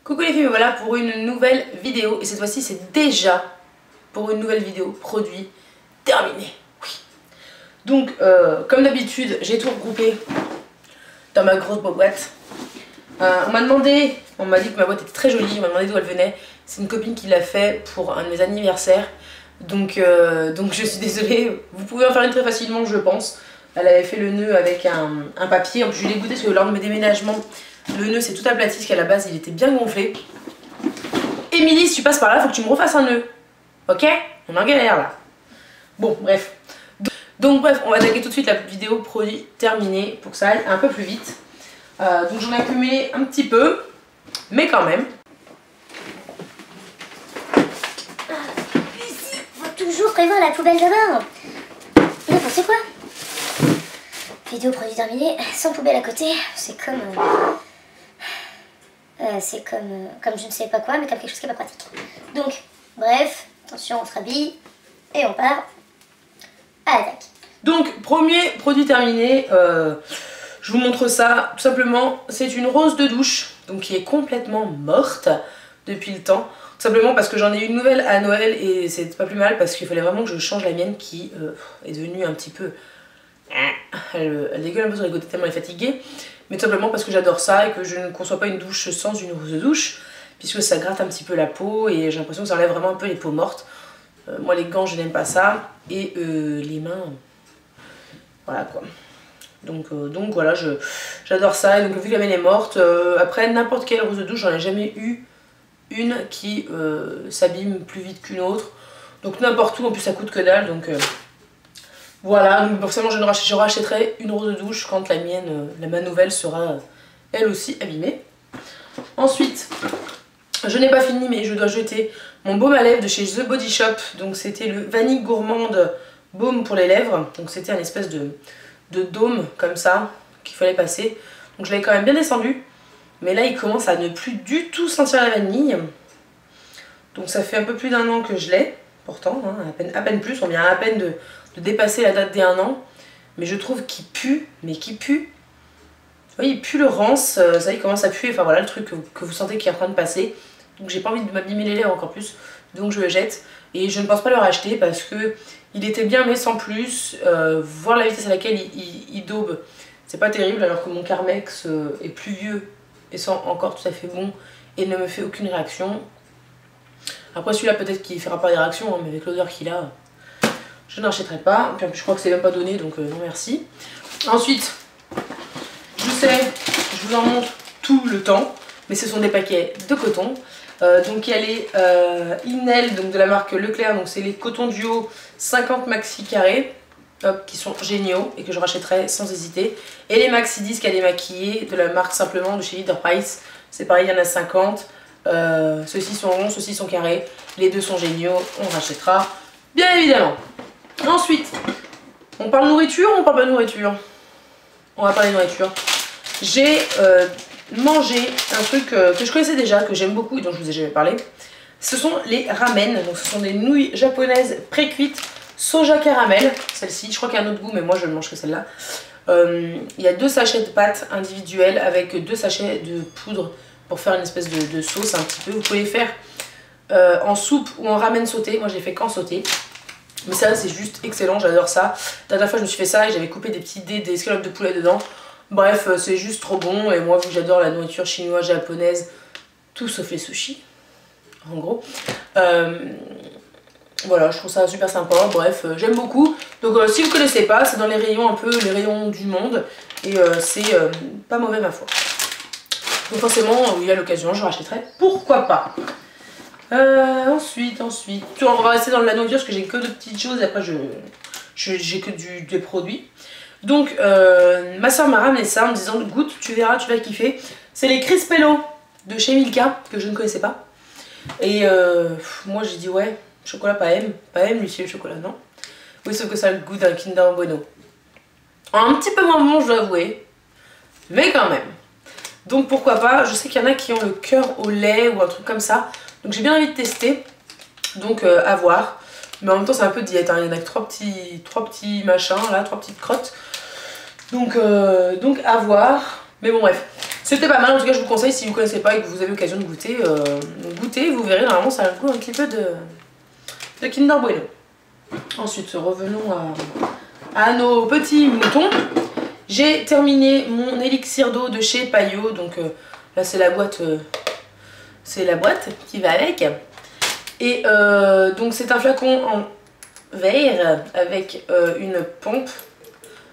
Coucou les filles, me voilà pour une nouvelle vidéo et cette fois-ci c'est déjà pour une nouvelle vidéo produit terminé. Oui. Donc comme d'habitude j'ai tout regroupé dans ma grosse boîte. On m'a dit que ma boîte était très jolie, on m'a demandé d'où elle venait. C'est une copine qui l'a fait pour un de mes anniversaires. Donc je suis désolée, vous pouvez en faire une très facilement je pense. Elle avait fait le nœud avec un papier, en plus je l'ai goûté parce que lors de mes déménagements, le nœud c'est tout aplati parce qu'à la base il était bien gonflé. Émilie, si tu passes par là, faut que tu me refasses un nœud. Ok? On est en galère là. Bon, bref. Donc bref, on va attaquer tout de suite la vidéo produit terminée pour que ça aille un peu plus vite. Donc j'en ai accumulé un petit peu, mais quand même. Ici, faut toujours prévoir la poubelle d'abord. N'importe quoi. Vidéo produit terminée, sans poubelle à côté, c'est comme... comme je ne sais pas quoi, mais comme quelque chose qui n'est pas pratique. Donc, bref, attention, on se rhabille et on part à l'attaque. Donc, premier produit terminé, je vous montre ça, tout simplement, c'est une rose de douche, donc qui est complètement morte depuis le temps. Tout simplement parce que j'en ai eu une nouvelle à Noël et c'est pas plus mal parce qu'il fallait vraiment que je change la mienne qui est devenue un petit peu... Elle dégueule un peu sur les côtés tellement elle est fatiguée. Mais tout simplement parce que j'adore ça et que je ne conçois pas une douche sans une rose de douche. Puisque ça gratte un petit peu la peau et j'ai l'impression que ça enlève vraiment un peu les peaux mortes. Moi les gants je n'aime pas ça. Et les mains... Voilà quoi. Donc voilà, j'adore ça. Et donc vu que la mienne est morte, après n'importe quelle rose de douche, j'en ai jamais eu une qui s'abîme plus vite qu'une autre. Donc n'importe où, en plus ça coûte que dalle. Donc voilà, donc forcément je rachèterai une rose de douche quand la mienne, ma nouvelle sera elle aussi abîmée. Ensuite, je n'ai pas fini mais je dois jeter mon baume à lèvres de chez The Body Shop. Donc c'était le Vanille Gourmande Baume pour les lèvres. Donc c'était un espèce de dôme comme ça qu'il fallait passer. Donc je l'avais quand même bien descendu. Mais là il commence à ne plus du tout sentir la vanille. Donc ça fait un peu plus d'un an que je l'ai. Pourtant, hein, à peine plus, on vient à peine de dépasser la date des 1 an. Mais je trouve qu'il pue, mais qu'il pue. Vous voyez, il pue le rance, ça il commence à puer, enfin voilà le truc que vous sentez qui est en train de passer. Donc j'ai pas envie de m'abîmer les lèvres encore plus, donc je le jette. Et je ne pense pas le racheter parce que il était bien mais sans plus. Voir la vitesse à laquelle il daube, c'est pas terrible alors que mon Carmex est plus vieux et sent encore tout à fait bon et ne me fait aucune réaction. Après celui-là peut-être qu'il fera pas des réactions, hein, mais avec l'odeur qu'il a, je ne rachèterai pas. Puis en plus je crois que c'est même pas donné donc non merci. Ensuite, je sais, je vous en montre tout le temps, mais ce sont des paquets de coton. Donc il y a les Inel donc de la marque Leclerc, donc c'est les cotons duo 50 maxi carrés, qui sont géniaux et que je rachèterai sans hésiter. Et les maxi disques à démaquiller de la marque simplement de chez Leader Price, c'est pareil, il y en a 50. Ceux-ci sont ronds, ceux-ci sont carrés, les deux sont géniaux, on rachètera bien évidemment. Ensuite, on parle nourriture ou on parle pas de nourriture? On va parler de nourriture. J'ai mangé un truc que je connaissais déjà, que j'aime beaucoup et dont je vous ai jamais parlé. Ce sont les ramen, donc ce sont des nouilles japonaises pré-cuites soja caramel. Celle-ci, je crois qu'il y a un autre goût mais moi je ne mange que celle-là. Il y a 2 sachets de pâtes individuelles avec 2 sachets de poudre pour faire une espèce de sauce un petit peu. Vous pouvez les faire en soupe ou en ramen sauté. Moi je l'ai fait qu'en sauté. Mais ça c'est juste excellent, j'adore ça. La dernière fois je me suis fait ça et j'avais coupé des petits dés, des escalopes de poulet dedans. Bref, c'est juste trop bon et moi vu que j'adore la nourriture chinoise, japonaise, tout sauf les sushis, en gros. Voilà, je trouve ça super sympa, bref, j'aime beaucoup. Donc si vous ne connaissez pas, c'est dans les rayons un peu, les rayons du monde et c'est pas mauvais ma foi. Donc forcément, oui à l'occasion, je rachèterai, pourquoi pas. Ensuite, on va rester dans la nourriture parce que j'ai que de petites choses et après j'ai que des produits. Donc ma soeur m'a ramené ça en me disant goûte, tu verras, tu vas kiffer. C'est les Crispello de chez Milka que je ne connaissais pas. Et moi j'ai dit ouais, chocolat pas M, lui c'est le chocolat non. Oui sauf que ça a le goût d'un Kinder Bueno. Un petit peu moins bon je dois avouer, mais quand même. Donc pourquoi pas, je sais qu'il y en a qui ont le cœur au lait ou un truc comme ça. Donc j'ai bien envie de tester, donc à voir. Mais en même temps c'est un peu diète, hein. Il y en a que 3 petits machins là, 3 petites crottes. Donc à voir. Mais bon bref. C'était pas mal, en tout cas je vous conseille si vous ne connaissez pas et que vous avez l'occasion de goûter, goûtez, vous verrez, normalement ça a le goût un petit peu de Kinder Bueno. Ensuite revenons à nos petits moutons. J'ai terminé mon élixir d'eau de chez Paillot, donc là c'est la boîte qui va avec. Et donc c'est un flacon en verre avec une pompe.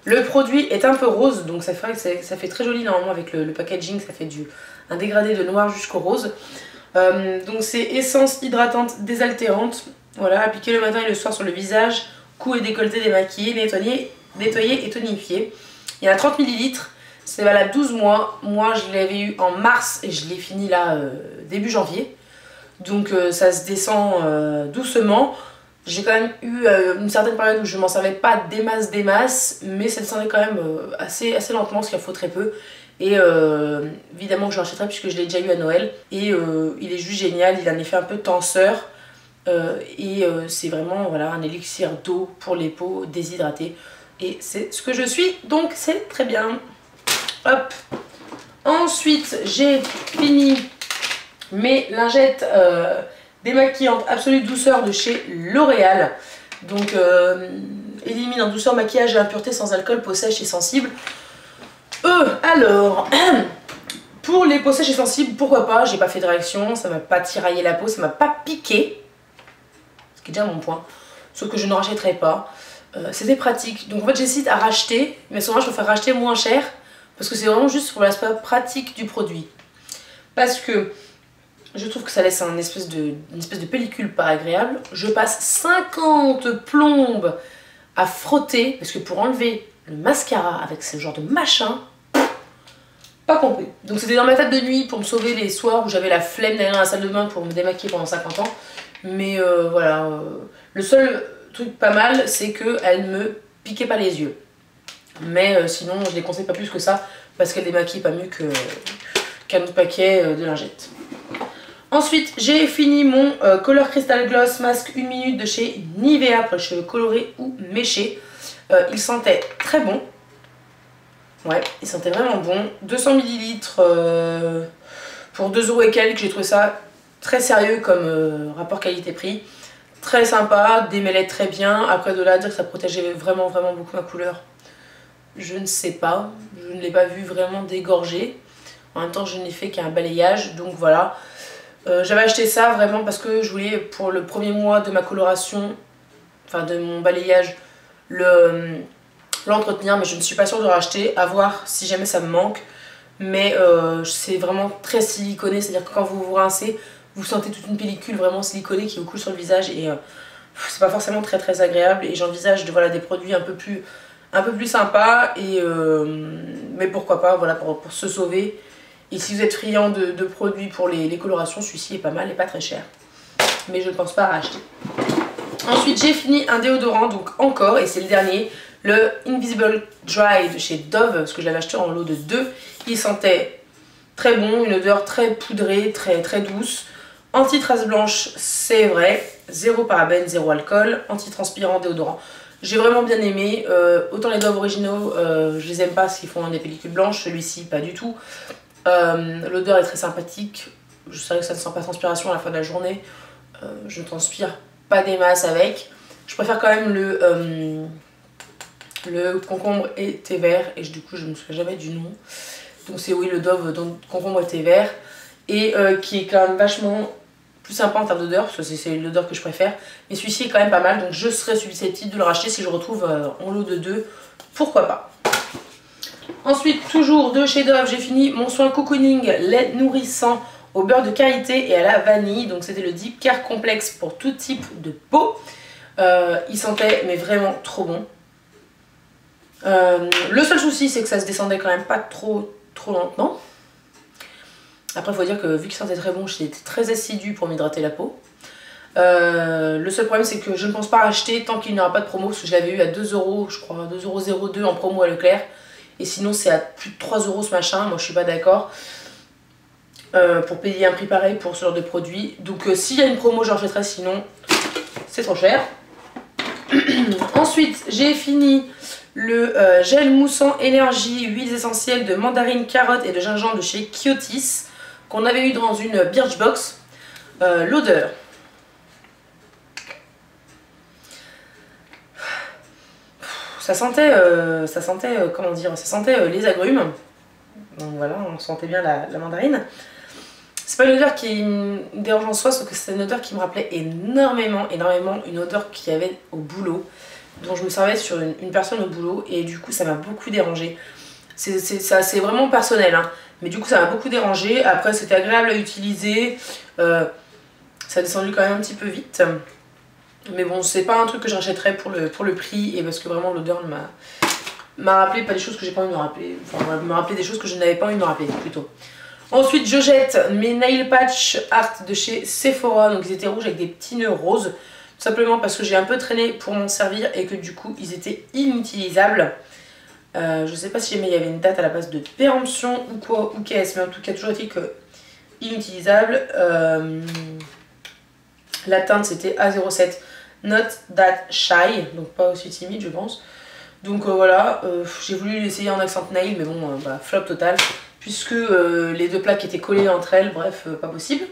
Le produit est un peu rose, donc ça fait très joli normalement avec le packaging, ça fait un dégradé de noir jusqu'au rose. Donc c'est essence hydratante désaltérante, voilà, appliquée le matin et le soir sur le visage, cou et décolleté démaquillé, nettoyé et tonifié. Il y en a 30 ml, c'est valable 12 mois, moi je l'avais eu en mars et je l'ai fini là début janvier. Donc ça se descend doucement. J'ai quand même eu une certaine période où je m'en servais pas des masses, mais ça descendait quand même assez lentement, parce qu'il en faut très peu. Et évidemment que je rachèterai puisque je l'ai déjà eu à Noël. Et il est juste génial, il a un effet un peu tenseur. C'est vraiment voilà, un élixir d'eau pour les peaux déshydratées. Et c'est ce que je suis, donc c'est très bien. Hop. Ensuite, j'ai fini mes lingettes démaquillantes Absolue Douceur de chez L'Oréal. Donc élimine en douceur, maquillage et impureté sans alcool, peau sèche et sensible. Alors pour les peaux sèches et sensibles, pourquoi pas, j'ai pas fait de réaction, ça m'a pas tiraillé la peau, ça m'a pas piqué, ce qui est déjà mon point, sauf que je ne rachèterai pas. C'était pratique, donc en fait j'hésite à racheter, mais souvent je préfère racheter moins cher parce que c'est vraiment juste pour l'aspect pratique du produit, parce que je trouve que ça laisse une espèce de pellicule pas agréable. Je passe 50 plombes à frotter, parce que pour enlever le mascara avec ce genre de machin, pas compris. Donc c'était dans ma table de nuit pour me sauver les soirs où j'avais la flemme d'aller dans la salle de bain pour me démaquiller pendant 50 ans. Mais voilà, le seul truc pas mal, c'est qu'elle me piquait pas les yeux. Mais sinon, je les conseille pas plus que ça, parce qu'elle démaquille pas mieux qu'un autre paquet de lingettes. Ensuite, j'ai fini mon Color Crystal Gloss Masque 1 minute de chez Nivea pour les cheveux colorés ou méchés. Il sentait très bon. Ouais, il sentait vraiment bon. 200 ml pour 2 € et quelques. J'ai trouvé ça très sérieux comme rapport qualité-prix. Très sympa, démêlait très bien. Après de là, dire que ça protégeait vraiment beaucoup ma couleur, je ne sais pas. Je ne l'ai pas vu vraiment dégorger. En même temps, je n'ai fait qu'un balayage. Donc voilà. J'avais acheté ça vraiment parce que je voulais pour le premier mois de ma coloration, enfin de mon balayage, l'entretenir, mais je ne suis pas sûre de racheter, à voir si jamais ça me manque. Mais c'est vraiment très siliconé, c'est-à-dire que quand vous vous rincez, vous sentez toute une pellicule vraiment siliconée qui vous coule sur le visage et c'est pas forcément très agréable. Et j'envisage voilà, des produits un peu plus sympas, mais pourquoi pas, voilà, pour se sauver. Et si vous êtes friand de produits pour les colorations, celui-ci est pas mal et pas très cher. Mais je ne pense pas à racheter. Ensuite, j'ai fini un déodorant, donc encore, et c'est le dernier, le Invisible Dry de chez Dove, parce que je l'avais acheté en lot de 2. Il sentait très bon, une odeur très poudrée, très douce. Anti-trace blanche, c'est vrai. 0 parabènes, 0 alcool. Anti-transpirant, déodorant. J'ai vraiment bien aimé. Autant les Dove originaux, je les aime pas parce qu'ils font des pellicules blanches. Celui-ci, pas du tout. L'odeur est très sympathique. Je sais que ça ne sent pas transpiration à la fin de la journée. Je ne transpire pas des masses avec. Je préfère quand même le concombre et thé vert. Et du coup, je ne me souviens jamais du nom. Donc c'est oui, le Dove concombre et thé vert. Et qui est quand même vachement plus sympa en termes d'odeur, parce que c'est l'odeur que je préfère. Mais celui-ci est quand même pas mal. Donc je serais susceptible de le racheter si je le retrouve en lot de 2. Pourquoi pas. Ensuite, toujours de chez Dove, j'ai fini mon soin cocooning lait nourrissant au beurre de karité et à la vanille. Donc c'était le Deep Care Complexe pour tout type de peau. Il sentait mais vraiment trop bon. Le seul souci, c'est que ça se descendait quand même pas trop lentement. Après, il faut dire que vu qu'il sentait très bon, j'ai été très assidue pour m'hydrater la peau. Le seul problème, c'est que je ne pense pas racheter tant qu'il n'y aura pas de promo, parce que je l'avais eu à 2 €, je crois, 2,02 € en promo à Leclerc. Et sinon c'est à plus de 3 € ce machin, moi je suis pas d'accord pour payer un prix pareil pour ce genre de produit. Donc s'il y a une promo j'en achèterai, sinon c'est trop cher. Ensuite j'ai fini Le gel moussant énergie, huiles essentielles de mandarine, carotte et de gingembre de chez Kyotis, qu'on avait eu dans une Birchbox. L'odeur. Ça sentait, comment dire, ça sentait les agrumes. Donc voilà, on sentait bien la mandarine. C'est pas une odeur qui me dérange en soi, sauf que c'est une odeur qui me rappelait énormément une odeur qu'il y avait au boulot, dont je me servais sur une personne au boulot, et du coup ça m'a beaucoup dérangé. C'est vraiment personnel, hein, mais du coup ça m'a beaucoup dérangé. Après c'était agréable à utiliser, ça a descendu quand même un petit peu vite. Mais bon, c'est pas un truc que j'achèterais pour le prix, et parce que vraiment l'odeur m'a rappelé pas des choses que j'ai pas envie de me rappeler, enfin me rappeler des choses que je n'avais pas envie de me rappeler plutôt. Ensuite je jette mes nail patch art de chez Sephora, donc ils étaient rouges avec des petits nœuds roses, tout simplement parce que j'ai un peu traîné pour m'en servir et que du coup ils étaient inutilisables. Je sais pas si jamais il y avait une date à la base de péremption ou quoi, ou qu'est-ce, mais en tout cas toujours été que inutilisable. La teinte c'était A07 Not That Shy, donc pas aussi timide je pense. Donc voilà, j'ai voulu l'essayer en accent nail, mais bon, bah, flop total, puisque les deux plaques étaient collées entre elles, bref, pas possible.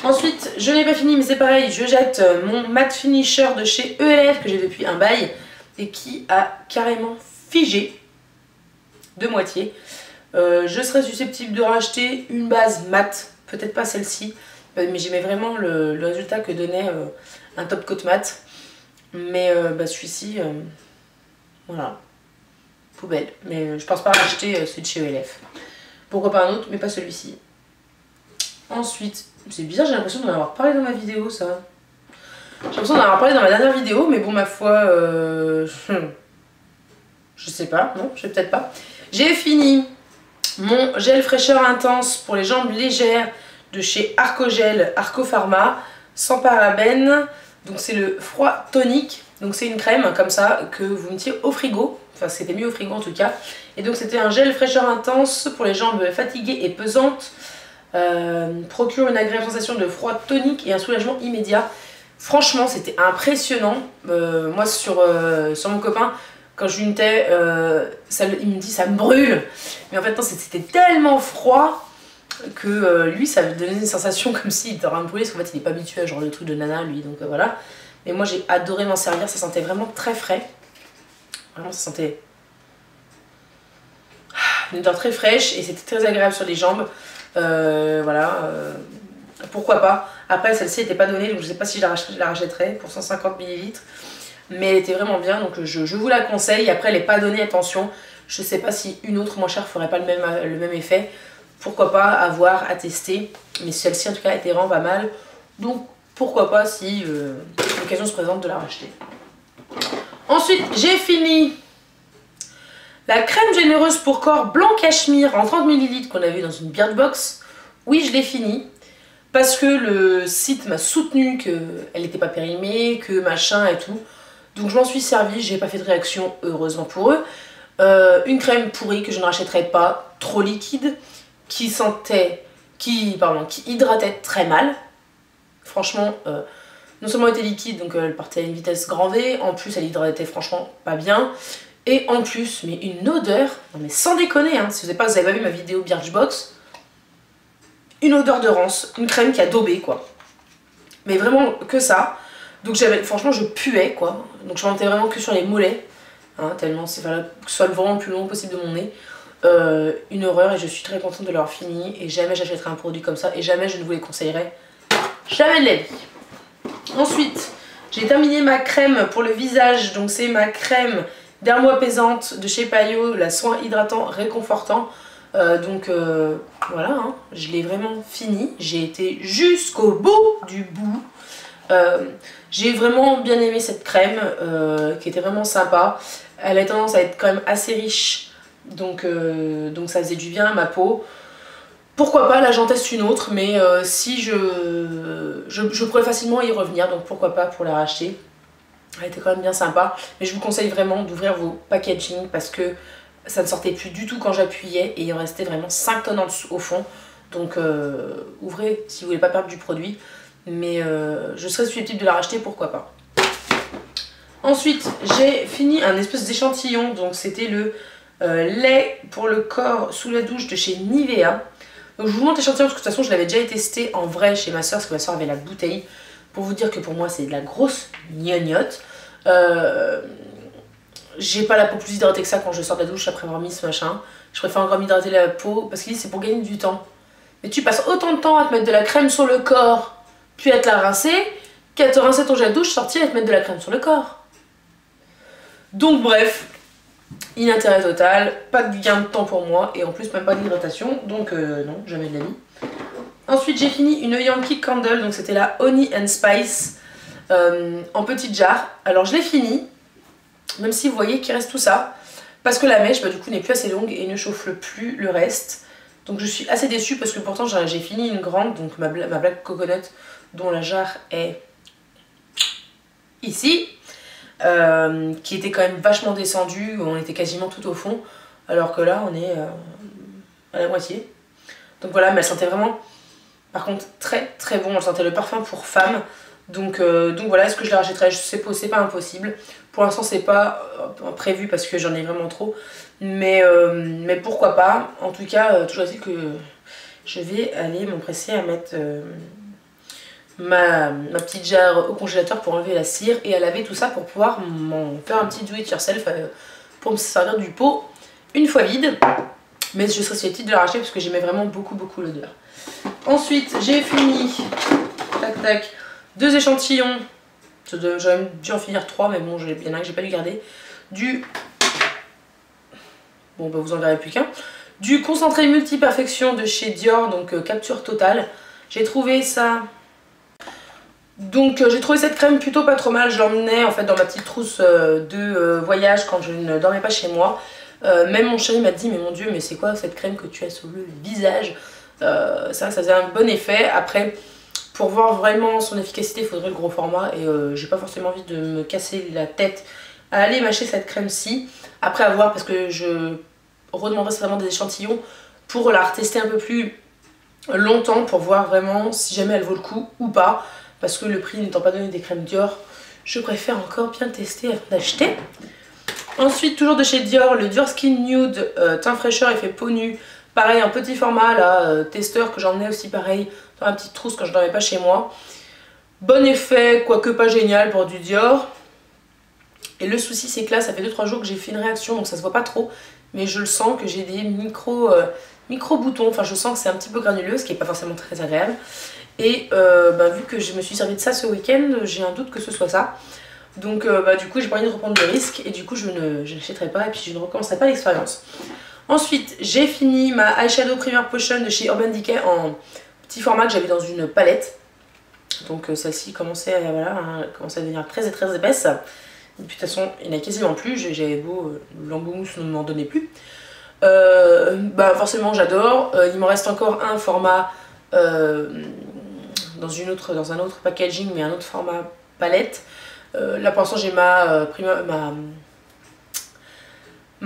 Ensuite, je n'ai pas fini, mais c'est pareil, je jette mon matte finisher de chez ELF, que j'ai depuis un bail, et qui a carrément figé de moitié. Je serais susceptible de racheter une base matte, peut-être pas celle-ci, mais j'aimais vraiment le résultat que donnait un top coat mat. Mais bah, celui-ci, voilà, poubelle. Mais je pense pas racheter celui de chez ELF. Pourquoi pas un autre, mais pas celui-ci. Ensuite, c'est bizarre, j'ai l'impression d'en avoir parlé dans ma vidéo, ça. J'ai l'impression d'en avoir parlé dans ma dernière vidéo, mais bon, ma foi, je sais pas, non, je sais peut-être pas. J'ai fini mon gel fraîcheur intense pour les jambes légères de chez Arcogel, Arcopharma, sans parabènes. Donc c'est le froid tonique. Donc c'est une crème comme ça que vous mettiez au frigo. Enfin c'était mis au frigo en tout cas. Et donc c'était un gel fraîcheur intense pour les jambes fatiguées et pesantes. Procure une agréable sensation de froid tonique et un soulagement immédiat. Franchement c'était impressionnant. Moi sur mon copain, quand je lui untais, il me dit ça me brûle. Mais en fait non, c'était tellement froid que lui ça lui donnait une sensation comme s'il était en train de brûler, parce qu'en fait il n'est pas habitué à genre le truc de nana lui, donc voilà. Mais moi j'ai adoré m'en servir, ça sentait vraiment très frais. Vraiment ça sentait une odeur très fraîche et c'était très agréable sur les jambes. Voilà, pourquoi pas. Après celle-ci n'était pas donnée, donc je sais pas si je la rachèterais pour 150 ml. Mais elle était vraiment bien, donc je vous la conseille. Après elle n'est pas donnée, attention. Je sais pas si une autre moins chère ferait pas le même effet. Pourquoi pas, à voir, à tester. Mais celle-ci en tout cas était vraiment pas mal. Donc pourquoi pas si l'occasion se présente de la racheter. Ensuite j'ai fini la crème généreuse pour corps blanc cachemire en 30 ml qu'on avait dans une Birchbox. Oui, je l'ai fini. Parce que le site m'a soutenu qu'elle n'était pas périmée, que machin et tout. Donc je m'en suis servi, j'ai pas fait de réaction, heureusement pour eux. Une crème pourrie que je ne rachèterai pas, trop liquide, qui hydratait très mal. Franchement, non seulement elle était liquide, donc elle partait à une vitesse grand V, en plus elle hydratait franchement pas bien. Et en plus, mais une odeur, non mais sans déconner, hein, si vous n'avez pas vu ma vidéo Birchbox, une odeur de rance, une crème qui a daubé quoi. Mais vraiment que ça. Donc franchement je puais quoi. Donc je montais vraiment que sur les mollets. Hein, tellement c'est que ce soit vraiment le plus long possible de mon nez. Une horreur et je suis très contente de l'avoir fini. Et jamais j'achèterai un produit comme ça. Et jamais je ne vous les conseillerais. Jamais de la vie. Ensuite, j'ai terminé ma crème pour le visage. Donc c'est ma crème dermo-apaisante de chez Payo. La soin hydratant réconfortant. Voilà, hein, je l'ai vraiment fini. J'ai été jusqu'au bout du bout. J'ai vraiment bien aimé cette crème qui était vraiment sympa. Elle a tendance à être quand même assez riche, donc ça faisait du bien à ma peau. Pourquoi pas, là j'en teste une autre, mais si je pourrais facilement y revenir, donc pourquoi pas pour la racheter. Elle était quand même bien sympa, mais je vous conseille vraiment d'ouvrir vos packaging parce que ça ne sortait plus du tout quand j'appuyais et il en restait vraiment 5 tonnes en dessous, au fond. Donc ouvrez si vous voulez pas perdre du produit. Mais je serais susceptible de la racheter, pourquoi pas. Ensuite, j'ai fini un espèce d'échantillon, donc c'était le lait pour le corps sous la douche de chez Nivea. Donc je vous montre l'échantillon parce que de toute façon je l'avais déjà testé en vrai chez ma soeur parce que ma soeur avait la bouteille. Pour vous dire que pour moi c'est de la grosse gnognotte. J'ai pas la peau plus hydratée que ça quand je sors de la douche après avoir mis ce machin. Je préfère encore m'hydrater la peau parce que c'est pour gagner du temps. Mais tu passes autant de temps à te mettre de la crème sur le corps puis à te la rincer qu'à te rincer ton gel de douche, sortir et te mettre de la crème sur le corps. Donc bref, inintérêt total, pas de gain de temps pour moi et en plus même pas d'hydratation, donc non, jamais de la vie. Ensuite j'ai fini une Yankee Candle, donc c'était la Honey and Spice en petite jarre. Alors je l'ai fini, même si vous voyez qu'il reste tout ça, parce que la mèche bah, du coup n'est plus assez longue et ne chauffe plus le reste. Donc je suis assez déçue parce que pourtant j'ai fini une grande, donc ma Black Coconut dont la jarre est ici. Qui était quand même vachement descendu, on était quasiment tout au fond, alors que là on est à la moitié. Donc voilà, mais elle sentait vraiment, par contre très très bon, elle sentait le parfum pour femme. Donc voilà, est-ce que je la rachèterai? Je sais pas, c'est pas impossible. Pour l'instant c'est pas prévu parce que j'en ai vraiment trop, mais pourquoi pas. En tout cas, toujours est-il que je vais aller m'empresser à mettre ma petite jarre au congélateur pour enlever la cire et à laver tout ça pour pouvoir m'en faire un petit do it yourself pour me servir du pot une fois vide. Mais je serais susceptible de la racheter parce que j'aimais vraiment beaucoup l'odeur. Ensuite j'ai fini, tac tac, 2 échantillons, j'aurais dû en finir 3 mais bon il y en a un que j'ai pas dû garder, bon bah vous en verrez plus qu'un, du concentré multi-perfection de chez Dior, donc capture totale. J'ai trouvé ça... Donc j'ai trouvé cette crème plutôt pas trop mal, je l'emmenais en fait dans ma petite trousse de voyage quand je ne dormais pas chez moi. Même mon chéri m'a dit mais mon dieu mais c'est quoi cette crème que tu as sur le visage. C'est vrai que ça faisait un bon effet. Après pour voir vraiment son efficacité il faudrait le gros format et j'ai pas forcément envie de me casser la tête à aller mâcher cette crème ci. Après à voir parce que je redemanderai certainement des échantillons pour la retester un peu plus longtemps pour voir vraiment si jamais elle vaut le coup ou pas. Parce que le prix n'étant pas donné des crèmes Dior, je préfère encore bien tester avant d'acheter. Ensuite, toujours de chez Dior, le Dior Skin Nude teint fraîcheur effet peau nue. Pareil, un petit format là, testeur que j'emmenais aussi pareil dans ma petite trousse quand je dormais pas chez moi. Bon effet, quoique pas génial pour du Dior. Et le souci c'est que là, ça fait 2-3 jours que j'ai fait une réaction, donc ça se voit pas trop. Mais je le sens que j'ai des micro boutons, enfin je sens que c'est un petit peu granuleux, ce qui est pas forcément très agréable. Et vu que je me suis servi de ça ce week-end, j'ai un doute que ce soit ça. Donc du coup j'ai pas envie de reprendre le risque et du coup je n'achèterai pas et puis je ne recommencerai pas l'expérience. Ensuite j'ai fini ma eyeshadow primer potion de chez Urban Decay en petit format que j'avais dans une palette. Donc celle-ci commençait à devenir très épaisse. Et puis de toute façon il n'y en a quasiment plus, j'avais beau l'embousse ne m'en donnait plus. Forcément j'adore, il me reste encore un format dans un autre packaging mais un autre format palette. Là pour l'instant j'ai ma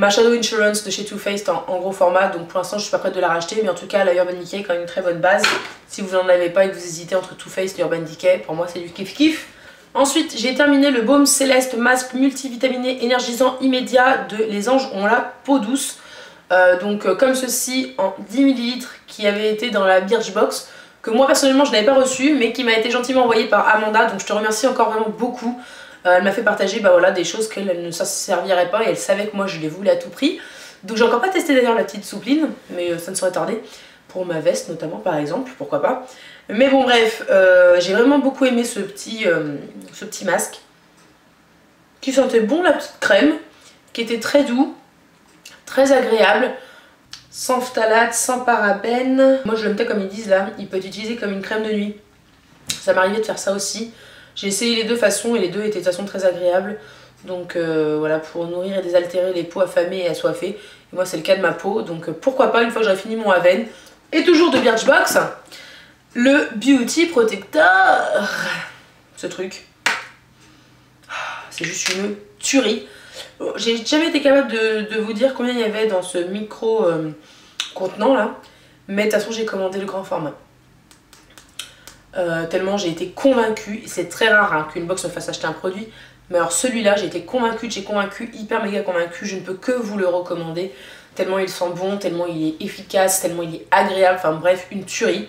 Shadow Insurance de chez Too Faced en gros format, donc pour l'instant je suis pas prête de la racheter, mais en tout cas la Urban Decay est quand même une très bonne base. Si vous n'en avez pas et que vous hésitez entre Too Faced et Urban Decay, pour moi c'est du kiff kiff. Ensuite j'ai terminé le Baume Céleste masque multivitaminé énergisant immédiat de Les Anges ont la peau douce. Comme ceci en 10 ml qui avait été dans la Birchbox, que moi personnellement je n'avais pas reçu mais qui m'a été gentiment envoyé par Amanda, donc je te remercie encore vraiment beaucoup. Elle m'a fait partager des choses qu'elle ne s'en servirait pas et elle savait que moi je les voulais à tout prix. Donc j'ai encore pas testé d'ailleurs la petite soupline, mais ça ne saurait tarder, pour ma veste notamment par exemple, pourquoi pas. Mais bon bref, j'ai vraiment beaucoup aimé ce petit masque, qui sentait bon la petite crème, qui était très doux, très agréable. Sans phtalate, sans parabènes. Moi je le mettais comme ils disent là, il peut être utilisé comme une crème de nuit. Ça m'arrivait de faire ça aussi. J'ai essayé les deux façons et les deux étaient de façon très agréables. Donc voilà, pour nourrir et désaltérer les peaux affamées et assoiffées. Et moi c'est le cas de ma peau, donc pourquoi pas une fois que j'aurai fini mon Aven. Et toujours de Birchbox, le Beauty Protector. Ce truc, c'est juste une tuerie. J'ai jamais été capable de vous dire combien il y avait dans ce micro contenant là, mais de toute façon j'ai commandé le grand format. Tellement j'ai été convaincue, c'est très rare qu'une box me fasse acheter un produit Mais alors celui-là, j'ai été convaincue, hyper méga convaincue, je ne peux que vous le recommander. Tellement il sent bon, tellement il est efficace, tellement il est agréable, enfin bref, une tuerie.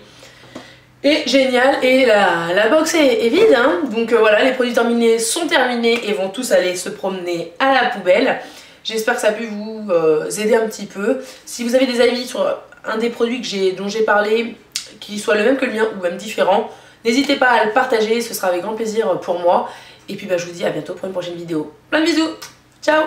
Et génial, et la box est vide, hein. Donc voilà, les produits terminés sont terminés et vont tous aller se promener à la poubelle. J'espère que ça a pu vous aider un petit peu. Si vous avez des avis sur un des produits dont j'ai parlé, qui soit le même que le mien ou même différent, n'hésitez pas à le partager, ce sera avec grand plaisir pour moi. Et puis bah, je vous dis à bientôt pour une prochaine vidéo. Plein de bisous, ciao!